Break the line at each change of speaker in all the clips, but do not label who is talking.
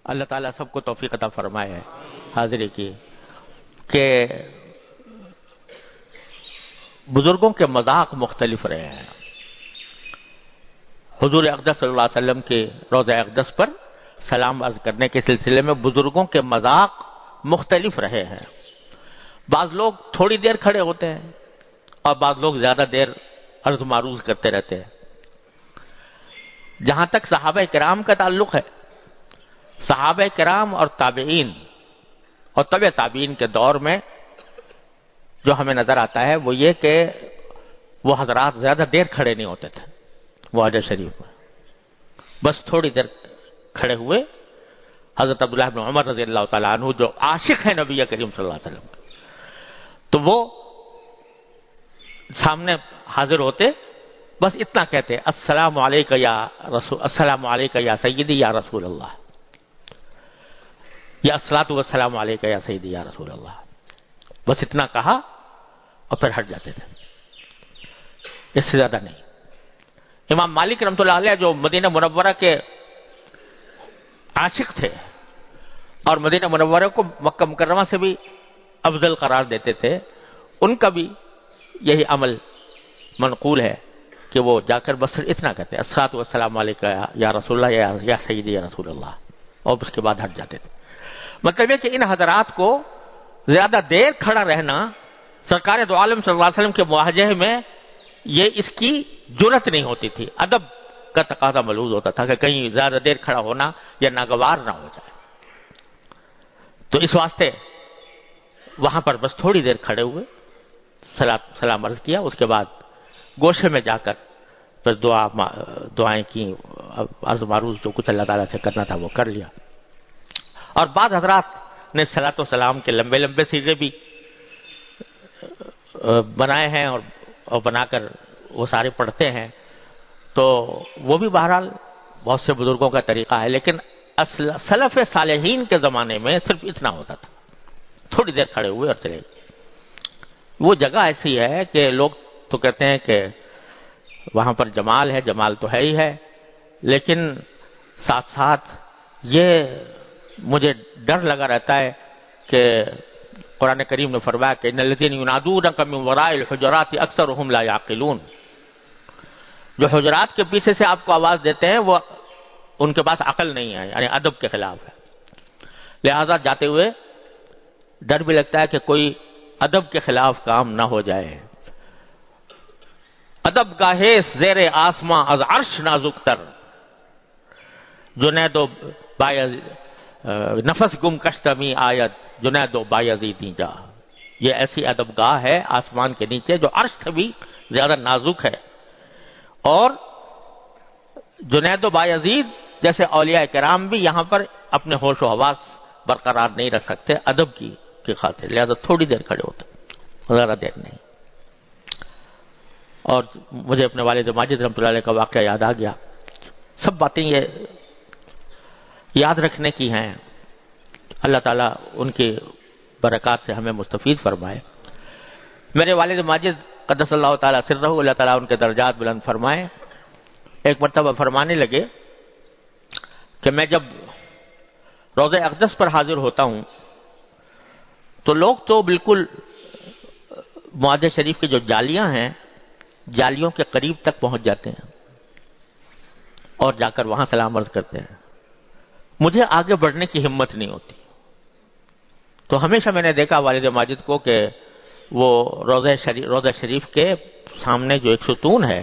اللہ تعالیٰ سب کو توفیق عطا فرمائے حاضری کی کہ بزرگوں کے مذاق مختلف رہے ہیں. حضور اقدس صلی اللہ علیہ وسلم کے روضہ اقدس پر سلام عرض کرنے کے سلسلے میں بزرگوں کے مذاق مختلف رہے ہیں. بعض لوگ تھوڑی دیر کھڑے ہوتے ہیں اور بعض لوگ زیادہ دیر عرض معروض کرتے رہتے ہیں. جہاں تک صحابہ کرام کا تعلق ہے، صحابہ کرام اور تابعین اور تبع تابعین کے دور میں جو ہمیں نظر آتا ہے وہ یہ کہ وہ حضرات زیادہ دیر کھڑے نہیں ہوتے تھے معاہدہ شریف میں. بس تھوڑی دیر کھڑے ہوئے. حضرت عبداللہ بن عمر رضی اللہ تعالیٰ عنہ جو عاشق ہیں نبی کریم صلی اللہ علیہ وسلم کے، تو وہ سامنے حاضر ہوتے، بس اتنا کہتے السلام علیکہ یا رسول، السلام علیکہ یا سیدی یا رسول اللہ، یا الصلاۃ والسلام علیکہ یا سیدی یا رسول اللہ. بس اتنا کہا اور پھر ہٹ جاتے تھے، اس سے زیادہ نہیں. امام مالک رحمۃ اللہ علیہ جو مدینہ منورہ کے عاشق تھے اور مدینہ منورہ کو مکہ مکرمہ سے بھی افضل قرار دیتے تھے، ان کا بھی یہی عمل منقول ہے کہ وہ جا کر بس اتنا کہتے الصلاۃ والسلام علیکہ یا رسول اللہ یا سیدی یا رسول اللہ، اور اس کے بعد ہٹ جاتے تھے. مطلب یہ کہ ان حضرات کو زیادہ دیر کھڑا رہنا سرکار دو عالم صلی اللہ علیہ وسلم کے معاہدے میں یہ اس کی جرت نہیں ہوتی تھی. ادب کا تقاضا ملحوظ ہوتا تھا کہ کہیں زیادہ دیر کھڑا ہونا یا ناگوار نہ ہو جائے. تو اس واسطے وہاں پر بس تھوڑی دیر کھڑے ہوئے، سلام عرض کیا، اس کے بعد گوشے میں جا کر پھر دعائیں کی، عرض معروض جو کچھ اللہ تعالیٰ سے کرنا تھا وہ کر لیا. اور بعض حضرات نے صلاۃ و سلام کے لمبے لمبے سیغے بھی بنائے ہیں اور بنا کر وہ سارے پڑھتے ہیں. تو وہ بھی بہرحال بہت سے بزرگوں کا طریقہ ہے، لیکن سلف صالحین کے زمانے میں صرف اتنا ہوتا تھا، تھوڑی دیر کھڑے ہوئے اور چلے گئے. وہ جگہ ایسی ہے کہ لوگ تو کہتے ہیں کہ وہاں پر جمال ہے، جمال تو ہے ہی ہے، لیکن ساتھ ساتھ یہ مجھے ڈر لگا رہتا ہے کہ قرآن کریم نے فرمایا کہ ان الذین ینادونک من وراء الحجرات اکثرهم لا یعقلون، جو حجرات کے پیچھے سے آپ کو آواز دیتے ہیں وہ ان کے پاس عقل نہیں ہے، یعنی ادب کے خلاف ہے. لہذا جاتے ہوئے ڈر بھی لگتا ہے کہ کوئی ادب کے خلاف کام نہ ہو جائے. ادب گاہے زیر آسماں از عرش نازک تر، جنید و نفس گم کشتمی آیت جنید و بایزیدی جا. یہ ایسی ادب گاہ ہے آسمان کے نیچے جو عرش سے بھی زیادہ نازک ہے، اور جنید و بایزید جیسے اولیاء کرام بھی یہاں پر اپنے ہوش و حواس برقرار نہیں رکھ سکتے ادب کی خاطر، لہذا تھوڑی دیر کھڑے ہوتے، زیادہ دیر نہیں. اور مجھے اپنے والد ماجد رحمۃ اللہ علیہ کا واقعہ یاد آ گیا. سب باتیں یہ یاد رکھنے کی ہیں. اللہ تعالیٰ ان کی برکات سے ہمیں مستفید فرمائے. میرے والد ماجد قدس اللہ تعالیٰ سرہ، اللہ تعالیٰ ان کے درجات بلند فرمائے، ایک مرتبہ فرمانے لگے کہ میں جب روضہ اقدس پر حاضر ہوتا ہوں تو لوگ تو بالکل معاہدہ شریف کی جو جالیاں ہیں، جالیوں کے قریب تک پہنچ جاتے ہیں اور جا کر وہاں سلام عرض کرتے ہیں. مجھے آگے بڑھنے کی ہمت نہیں ہوتی. تو ہمیشہ میں نے دیکھا والد ماجد کو کہ وہ روضہ شریف کے سامنے جو ایک ستون ہے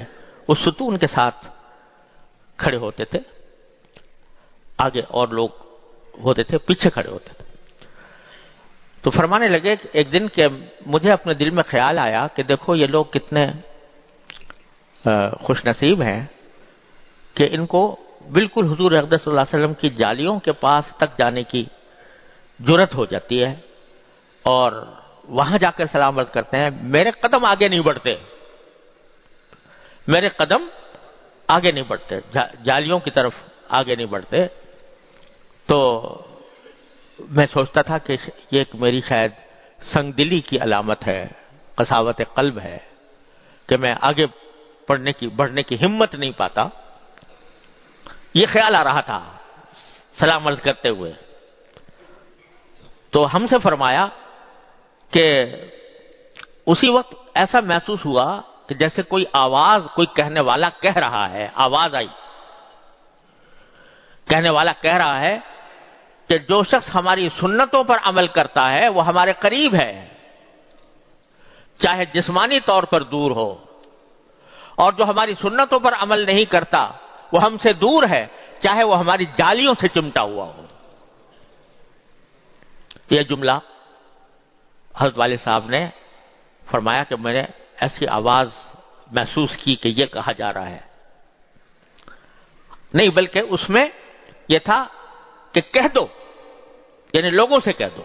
اس ستون کے ساتھ کھڑے ہوتے تھے، آگے اور لوگ ہوتے تھے پیچھے کھڑے ہوتے تھے. تو فرمانے لگے کہ ایک دن کہ مجھے اپنے دل میں خیال آیا کہ دیکھو یہ لوگ کتنے خوش نصیب ہیں کہ ان کو بالکل حضور اقدس صلی اللہ علیہ وسلم کی جالیوں کے پاس تک جانے کی جرت ہو جاتی ہے اور وہاں جا کر سلام عرض کرتے ہیں. میرے قدم آگے نہیں بڑھتے، میرے قدم آگے نہیں بڑھتے، جالیوں کی طرف آگے نہیں بڑھتے. تو میں سوچتا تھا کہ یہ ایک میری شاید سنگ دلی کی علامت ہے، قساوت قلب ہے کہ میں آگے بڑھنے کی ہمت نہیں پاتا. یہ خیال آ رہا تھا سلام عرض کرتے ہوئے، تو ہم سے فرمایا کہ اسی وقت ایسا محسوس ہوا کہ جیسے کوئی آواز، کوئی کہنے والا کہہ رہا ہے، آواز آئی، کہنے والا کہہ رہا ہے کہ جو شخص ہماری سنتوں پر عمل کرتا ہے وہ ہمارے قریب ہے، چاہے جسمانی طور پر دور ہو، اور جو ہماری سنتوں پر عمل نہیں کرتا وہ ہم سے دور ہے، چاہے وہ ہماری جالیوں سے چمٹا ہوا ہو۔ یہ جملہ حضرت والد صاحب نے فرمایا کہ میں نے ایسی آواز محسوس کی کہ یہ کہا جا رہا ہے، نہیں بلکہ اس میں یہ تھا کہ کہہ دو، یعنی لوگوں سے کہہ دو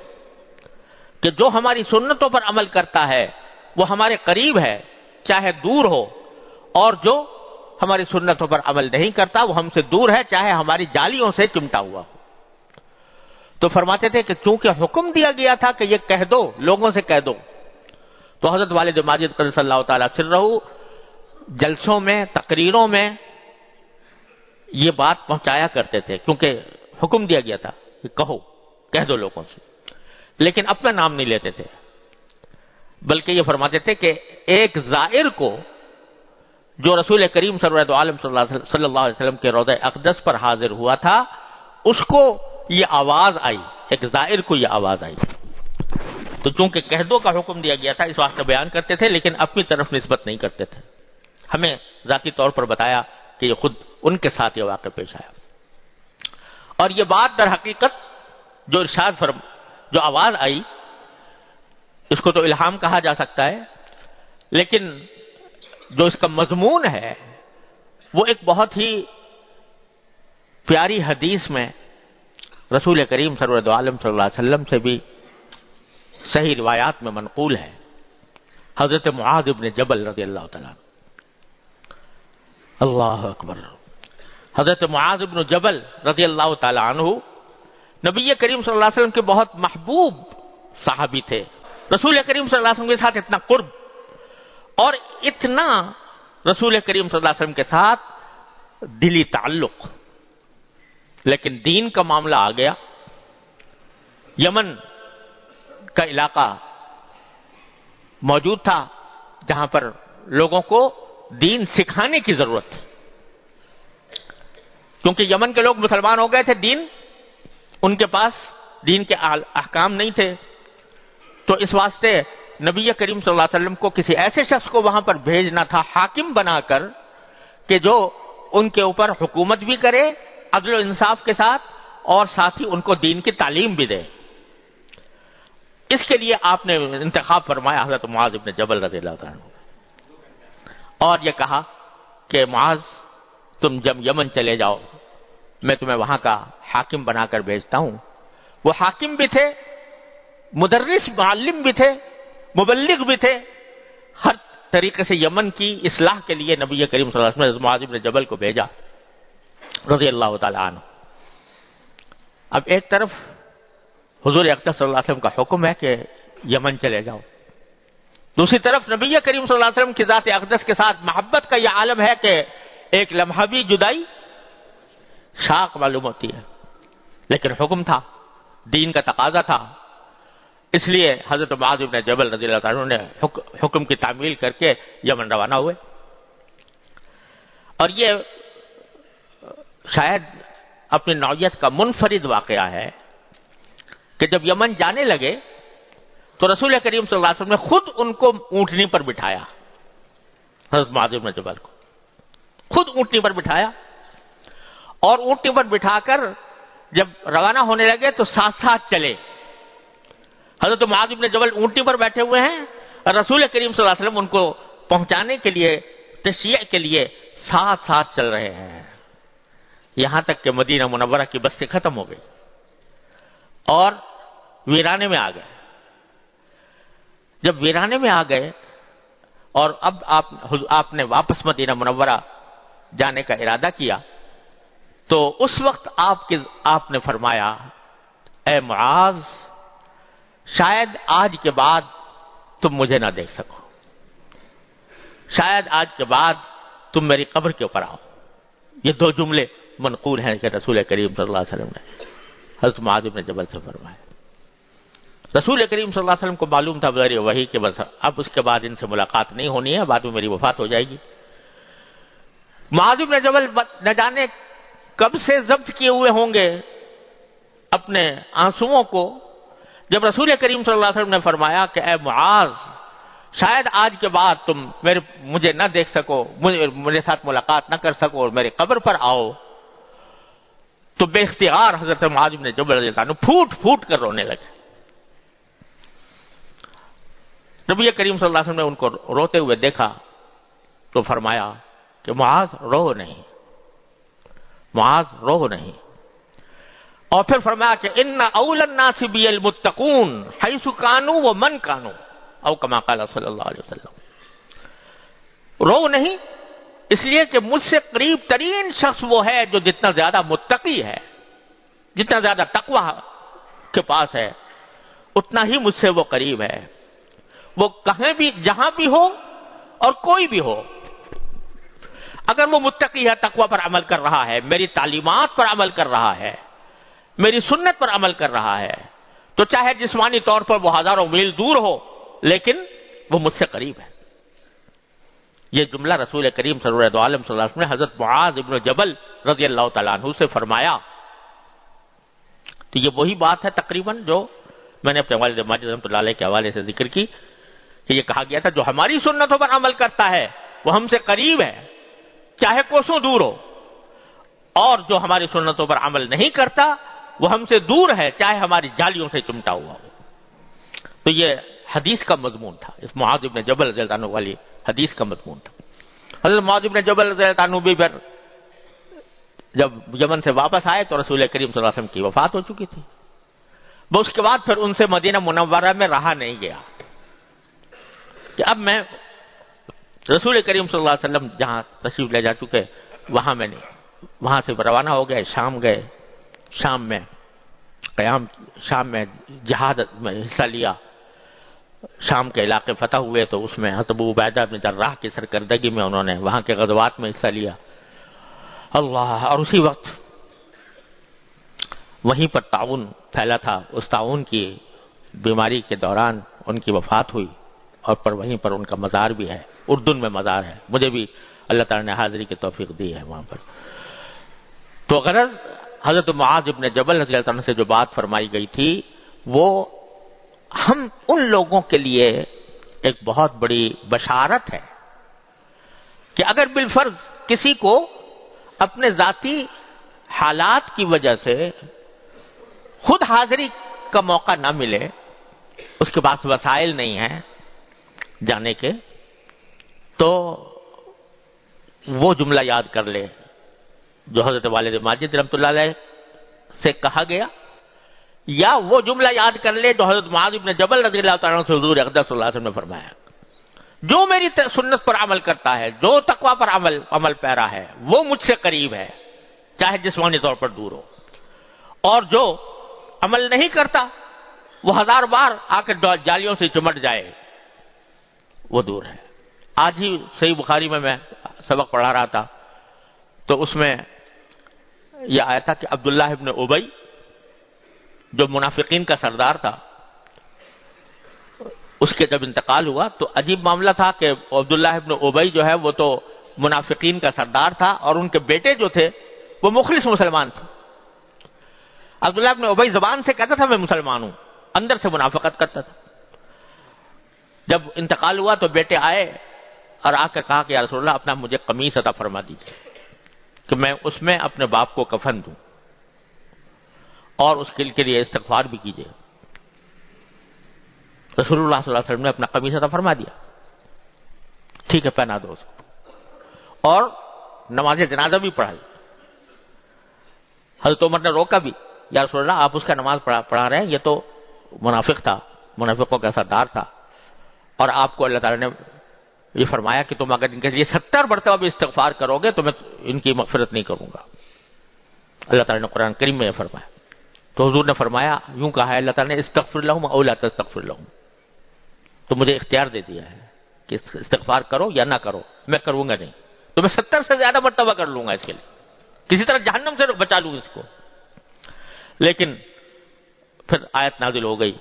کہ جو ہماری سنتوں پر عمل کرتا ہے وہ ہمارے قریب ہے، چاہے دور ہو، اور جو ہماری سنتوں پر عمل نہیں کرتا وہ ہم سے دور ہے، چاہے ہماری جالیوں سے چمٹا ہوا ہو۔ تو فرماتے تھے کہ چونکہ حکم دیا گیا تھا کہ یہ کہہ دو، لوگوں سے کہہ دو، تو حضرت والد ماجد قدس اللہ تعالیٰ سرہ جلسوں میں، تقریروں میں یہ بات پہنچایا کرتے تھے، کیونکہ حکم دیا گیا تھا کہ کہو، کہہ دو لوگوں سے، لیکن اپنا نام نہیں لیتے تھے، بلکہ یہ فرماتے تھے کہ ایک زائر کو جو رسول کریم سرورت عالم صلی اللہ علیہ وسلم کے روضہ اقدس پر حاضر ہوا تھا، اس کو یہ آواز آئی، ایک زائر کو یہ آواز آئی، تو چونکہ کہہ دو کا حکم دیا گیا تھا اس واسطے بیان کرتے تھے، لیکن اپنی طرف نسبت نہیں کرتے تھے۔ ہمیں ذاتی طور پر بتایا کہ یہ خود ان کے ساتھ یہ واقعہ پیش آیا، اور یہ بات در حقیقت جو ارشاد جو آواز آئی، اس کو تو الہام کہا جا سکتا ہے، لیکن جو اس کا مضمون ہے وہ ایک بہت ہی پیاری حدیث میں رسول کریم سرورت عالم صلی اللہ علیہ وسلم سے بھی صحیح روایات میں منقول ہے۔ حضرت معاذ بن جبل رضی اللہ تعالیٰ، اللہ اکبر، حضرت معاذ بن جبل رضی اللہ تعالیٰ عنہ نبی کریم صلی اللہ علیہ وسلم کے بہت محبوب صحابی تھے۔ رسول کریم صلی اللہ علیہ وسلم کے ساتھ اتنا قرب اور اتنا رسول کریم صلی اللہ علیہ وسلم کے ساتھ دلی تعلق، لیکن دین کا معاملہ آ گیا، یمن کا علاقہ موجود تھا جہاں پر لوگوں کو دین سکھانے کی ضرورت تھی، کیونکہ یمن کے لوگ مسلمان ہو گئے تھے، دین ان کے پاس دین کے احکام نہیں تھے، تو اس واسطے نبی کریم صلی اللہ علیہ وسلم کو کسی ایسے شخص کو وہاں پر بھیجنا تھا حاکم بنا کر کہ جو ان کے اوپر حکومت بھی کرے عدل و انصاف کے ساتھ، اور ساتھ ہی ان کو دین کی تعلیم بھی دے۔ اس کے لیے آپ نے انتخاب فرمایا حضرت معاذ بن جبل رضی اللہ عنہ، اور یہ کہا کہ معاذ تم جب یمن چلے جاؤ میں تمہیں وہاں کا حاکم بنا کر بھیجتا ہوں۔ وہ حاکم بھی تھے، مدرس معلم بھی تھے، مبلغ بھی تھے، ہر طریقے سے یمن کی اصلاح کے لیے نبی کریم صلی اللہ علیہ وسلم نے معاذ بن جبل کو بھیجا رضی اللہ تعالی عنہ۔ اب ایک طرف حضور اقدس صلی اللہ علیہ وسلم کا حکم ہے کہ یمن چلے جاؤ، دوسری طرف نبی کریم صلی اللہ علیہ وسلم کی ذات اقدس کے ساتھ محبت کا یہ عالم ہے کہ ایک لمحہ بھی جدائی شاق معلوم ہوتی ہے، لیکن حکم تھا، دین کا تقاضا تھا، اس لیے حضرت معاذ بن جبل رضی اللہ عنہ نے حکم کی تعمیل کر کے یمن روانہ ہوئے۔ اور یہ شاید اپنی نوعیت کا منفرد واقعہ ہے کہ جب یمن جانے لگے تو رسول کریم صلی اللہ علیہ وسلم نے خود ان کو اونٹنی پر بٹھایا، حضرت معاذ بن جبل کو خود اونٹنی پر بٹھایا، اور اونٹنی پر بٹھا کر جب روانہ ہونے لگے تو ساتھ ساتھ چلے۔ حضرت معاذ بن جبل اونٹنی پر بیٹھے ہوئے ہیں اور رسول کریم صلی اللہ علیہ وسلم ان کو پہنچانے کے لیے، تشییع کے لیے ساتھ ساتھ چل رہے ہیں، یہاں تک کہ مدینہ منورہ کی بستی ختم ہو گئی اور ویرانے میں آ گئے۔ جب ویرانے میں آ گئے اور اب آپ نے واپس مدینہ منورہ جانے کا ارادہ کیا، تو اس وقت آپ نے فرمایا، اے معاذ شاید آج کے بعد تم مجھے نہ دیکھ سکو، شاید آج کے بعد تم میری قبر کے اوپر آؤ۔ یہ دو جملے منقول ہیں کہ رسول کریم صلی اللہ علیہ وسلم نے حضرت معاذ بن جبل سے فرمایا۔ رسول کریم صلی اللہ علیہ وسلم کو معلوم تھا بذریعہ وحی کہ بس اب اس کے بعد ان سے ملاقات نہیں ہونی ہے، بعد میں میری وفات ہو جائے گی۔ معاذ بن جبل نہ جانے کب سے ضبط کیے ہوئے ہوں گے اپنے آنسوؤں کو، جب رسول کریم صلی اللہ علیہ وسلم نے فرمایا کہ اے معاذ، شاید آج کے بعد تم مجھے نہ دیکھ سکو، میرے ساتھ ملاقات نہ کر سکو اور میری قبر پر آؤ، تو بے اختیار حضرت معاذ بن جبل رضی اللہ عنہ پھوٹ پھوٹ کر رونے لگے۔ نبی کریم صلی اللہ علیہ وسلم نے ان کو روتے ہوئے دیکھا تو فرمایا کہ معاذ رو نہیں، معاذ رو نہیں، اور پھر فرمایا کہ ان اول الناس بی المتقون حیث کانوا ومن کانوا، او کما قال صلی اللہ علیہ وسلم۔ رو نہیں اس لیے کہ مجھ سے قریب ترین شخص وہ ہے جو جتنا زیادہ متقی ہے، جتنا زیادہ تقوی کے پاس ہے، اتنا ہی مجھ سے وہ قریب ہے۔ وہ کہیں بھی جہاں بھی ہو اور کوئی بھی ہو، اگر وہ متقی ہے، تقوی پر عمل کر رہا ہے، میری تعلیمات پر عمل کر رہا ہے، میری سنت پر عمل کر رہا ہے، تو چاہے جسمانی طور پر وہ ہزاروں میل دور ہو لیکن وہ مجھ سے قریب ہے۔ یہ جملہ رسول کریم صلی اللہ علیہ وسلم نے حضرت معاذ ابن جبل رضی اللہ تعالیٰ عنہ سے فرمایا۔ تو یہ وہی بات ہے تقریباً جو میں نے اپنے والد ماجد رحمۃ اللہ علیہ کے حوالے سے ذکر کی کہ یہ کہا گیا تھا جو ہماری سنتوں پر عمل کرتا ہے وہ ہم سے قریب ہے چاہے کوسوں دور ہو، اور جو ہماری سنتوں پر عمل نہیں کرتا وہ ہم سے دور ہے چاہے ہماری جالیوں سے چمٹا ہوا ہو۔ تو یہ حدیث کا مضمون تھا، اس معاذ بن جبل رضی اللہ عنہ والی حدیث کا مضمون تھا۔ حضرت معاذ بن جبل رضی اللہ عنہ بھی پھر جب یمن سے واپس آئے تو رسول کریم صلی اللہ علیہ وسلم کی وفات ہو چکی تھی۔ وہ اس کے بعد پھر ان سے مدینہ منورہ میں رہا نہیں گیا کہ اب میں رسول کریم صلی اللہ علیہ وسلم جہاں تشریف لے جا چکے وہاں میں نہیں، وہاں سے روانہ ہو گئے، شام گئے، شام میں جہاد میں حصہ لیا، شام کے علاقے فتح ہوئے تو اس میں حضرت ابو عبیدہ بن جراح کی سرکردگی میں انہوں نے وہاں کے غزوات میں حصہ لیا۔ اللہ، اور اسی وقت وہیں پر طاعون پھیلا تھا، اس طاعون کی بیماری کے دوران ان کی وفات ہوئی، اور پر وہیں پر ان کا مزار بھی ہے، اردن میں مزار ہے، مجھے بھی اللہ تعالیٰ نے حاضری کی توفیق دی ہے وہاں پر۔ تو غرض حضرت معاذ ابن جبل رضی اللہ عنہ سے جو بات فرمائی گئی تھی وہ ہم ان لوگوں کے لیے ایک بہت بڑی بشارت ہے کہ اگر بالفرض کسی کو اپنے ذاتی حالات کی وجہ سے خود حاضری کا موقع نہ ملے، اس کے پاس وسائل نہیں ہیں جانے کے، تو وہ جملہ یاد کر لے جو حضرت والد ماجد رحمۃ اللہ علیہ سے کہا گیا، یا وہ جملہ یاد کر لے جو حضرت معاذ بن جبل رضی اللہ تعالیٰ عنہ سے حضور اقدس صلی اللہ علیہ وسلم نے فرمایا، جو میری سنت پر عمل کرتا ہے، جو تقوی پر عمل پیرا ہے، وہ مجھ سے قریب ہے چاہے جسمانی طور پر دور ہو، اور جو عمل نہیں کرتا وہ ہزار بار آ کے جالیوں سے چمٹ جائے وہ دور ہے۔ آج ہی صحیح بخاری میں سبق پڑھا رہا تھا تو اس میں یہ آیا تھا کہ عبداللہ ابن ابی جو منافقین کا سردار تھا، اس کے جب انتقال ہوا تو عجیب معاملہ تھا کہ عبداللہ ابن ابی جو ہے وہ تو منافقین کا سردار تھا، اور ان کے بیٹے جو تھے وہ مخلص مسلمان تھے۔ عبداللہ ابن ابی زبان سے کہتا تھا میں مسلمان ہوں، اندر سے منافقت کرتا تھا۔ جب انتقال ہوا تو بیٹے آئے اور آ کر کہا کہ یا رسول اللہ اپنا مجھے قمیص عطا فرما دیجیے کہ میں اس میں اپنے باپ کو کفن دوں، اور اس کے لیے استغفار بھی کیجیے۔ رسول اللہ صلی اللہ علیہ وسلم نے اپنا قمیص عطا فرما دیا، ٹھیک ہے پہنا دو اس کو، اور نماز جنازہ بھی پڑھائی۔ حضرت عمر نے روکا بھی، یا رسول اللہ آپ اس کا نماز پڑھا رہے ہیں، یہ تو منافق تھا، منافقوں کا سردار تھا، اور آپ کو اللہ تعالیٰ نے یہ فرمایا کہ تم اگر ان کے لیے 70 مرتبہ بھی استغفار کرو گے تو میں ان کی مغفرت نہیں کروں گا۔ اللہ تعالیٰ نے قرآن کریم میں یہ فرمایا، تو حضور نے فرمایا، یوں کہا ہے اللہ تعالیٰ نے استغفر لہم او لا تستغفر لہم، تو مجھے اختیار دے دیا ہے کہ استغفار کرو یا نہ کرو، میں کروں گا نہیں، تو میں 70 سے زیادہ مرتبہ کر لوں گا اس کے لیے، کسی طرح جہنم سے بچا لوں اس کو. لیکن پھر آیت نازل ہو گئی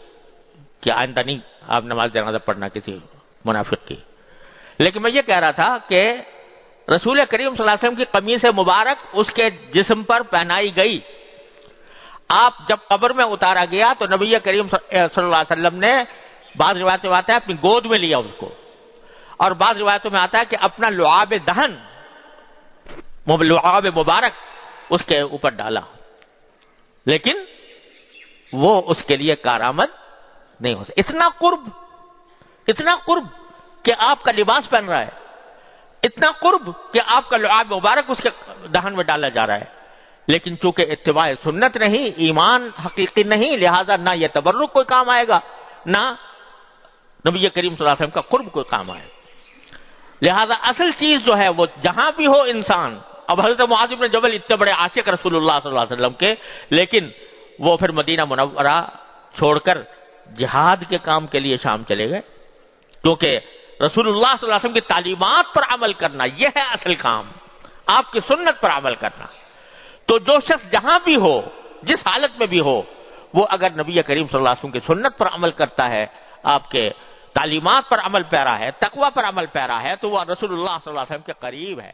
کہ آئندہ نہیں آپ نماز جنازہ پڑھنا کسی منافق کی. لیکن میں یہ کہہ رہا تھا کہ رسول کریم صلی اللہ علیہ وسلم کی قمیص مبارک اس کے جسم پر پہنائی گئی. آپ جب قبر میں اتارا گیا تو نبی کریم صلی اللہ علیہ وسلم نے بعض روایتوں میں آتا ہے اپنی گود میں لیا اس کو، اور بعض روایتوں میں آتا ہے کہ اپنا لعاب دہن، لعاب مبارک اس کے اوپر ڈالا، لیکن وہ اس کے لیے کارآمد نہیں ہو سکتا. اتنا قرب کہ آپ کا لباس پہن رہا ہے، اتنا قرب کہ آپ کا لعاب مبارک اس کے دہن میں ڈالا جا رہا ہے، لیکن چونکہ اتباع سنت نہیں، ایمان حقیقی نہیں، لہذا نہ یہ تبرک کوئی کام آئے گا، نہ نبی کریم صلی اللہ علیہ وسلم کا قرب کوئی کام آئے. لہذا اصل چیز جو ہے وہ جہاں بھی ہو انسان. اب حضرت معاذ بن جبل اتنے بڑے عاشق رسول اللہ صلی اللہ علیہ وسلم کے، لیکن وہ پھر مدینہ منورہ چھوڑ کر جہاد کے کام کے لیے شام چلے گئے، کیونکہ رسول اللہ صلی اللہ علیہ وسلم کی تعلیمات پر عمل کرنا یہ ہے اصل کام، آپ کی سنت پر عمل کرنا. تو جو شخص جہاں بھی ہو، جس حالت میں بھی ہو، وہ اگر نبی کریم صلی اللہ علیہ وسلم کی سنت پر عمل کرتا ہے، آپ کے تعلیمات پر عمل پیرا ہے، تقوی پر عمل پیرا ہے، تو وہ رسول اللہ صلی اللہ علیہ وسلم کے قریب ہے.